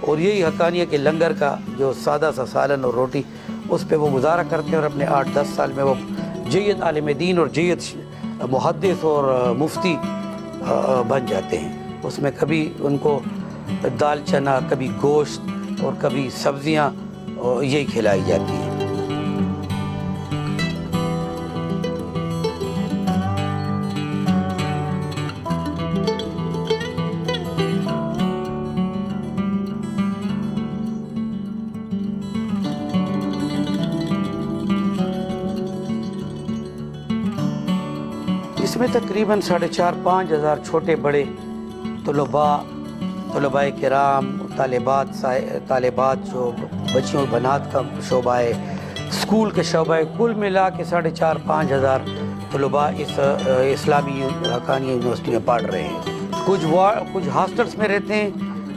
اور یہی حقانیہ کہ لنگر کا جو سادہ سا سالن اور روٹی اس پہ وہ گزارا کرتے ہیں، اور اپنے 8-10 سال میں وہ جید عالم دین اور جید محدث اور مفتی بن جاتے ہیں۔ اس میں کبھی ان کو دال چنا، کبھی گوشت اور کبھی سبزیاں یہی کھلائی جاتی ہیں۔ اس میں تقریباً 4,500-5,000 ہزار چھوٹے بڑے طلباء کرام، طالبات جو بچیوں بنات کا شعبہ ہے، اسکول کے شعبہ ہے، کل ملا کے 4,500-5,000 ہزار طلباء اس اسلامی حقانیہ یونیورسٹی میں پڑھ رہے ہیں۔ کچھ ہاسٹلس میں رہتے ہیں،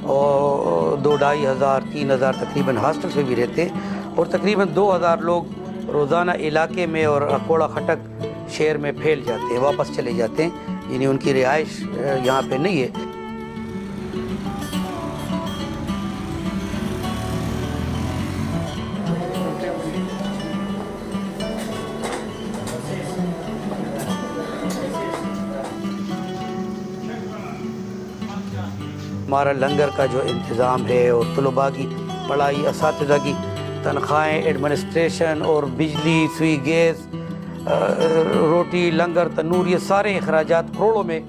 اور 2,500 ہزار 3,000 تقریباً ہاسٹلس میں بھی رہتے ہیں، اور تقریباً 2,000 لوگ روزانہ علاقے میں اور اکوڑا خٹک شہر میں پھیل جاتے ہیں، واپس چلے جاتے ہیں، یعنی ان کی رہائش یہاں پہ نہیں ہے۔ ہمارا لنگر کا جو انتظام ہے اور طلباء کی پڑھائی، اساتذہ کی تنخواہیں، ایڈمنسٹریشن اور بجلی، سوئی، گیس، روٹی، لنگر، تنور، یہ سارے اخراجات کروڑوں میں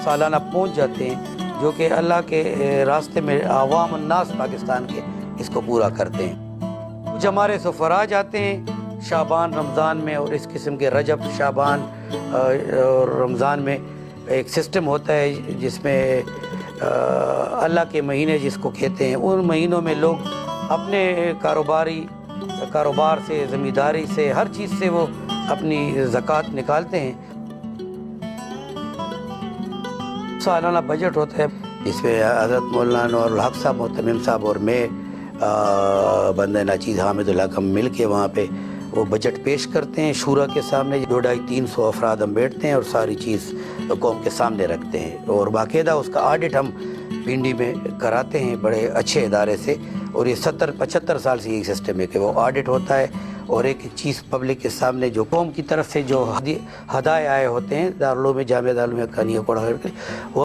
سالانہ پہنچ جاتے ہیں، جو کہ اللہ کے راستے میں عوام الناس پاکستان کے اس کو پورا کرتے ہیں۔ کچھ ہمارے سفراء جاتے ہیں شعبان رمضان میں، اور اس قسم کے رجب، شعبان اور رمضان میں ایک سسٹم ہوتا ہے جس میں اللہ کے مہینے جس کو کہتے ہیں، ان مہینوں میں لوگ اپنے کاروبار سے، زمینداری سے، ہر چیز سے وہ اپنی زکوٰۃ نکالتے ہیں۔ سالانہ بجٹ ہوتا ہے، اس میں حضرت مولانا نور الحق صاحب، محتمم صاحب اور میں بندہ ناچیز حامد الحق ہم مل کے وہاں پہ وہ بجٹ پیش کرتے ہیں شورا کے سامنے۔ 200-300 افراد ہم بیٹھتے ہیں اور ساری چیز قوم کے سامنے رکھتے ہیں، اور باقاعدہ اس کا آڈٹ ہم پنڈی میں کراتے ہیں بڑے اچھے ادارے سے، اور یہ 70-75 سال سے یہ سسٹم ہے کہ وہ آڈٹ ہوتا ہے، اور ایک چیز پبلک کے سامنے جو قوم کی طرف سے جو ہدایات آئے ہوتے ہیں دارالعلوم جامعہ دارالعلوم حقانیہ پڑھا کر کے وہ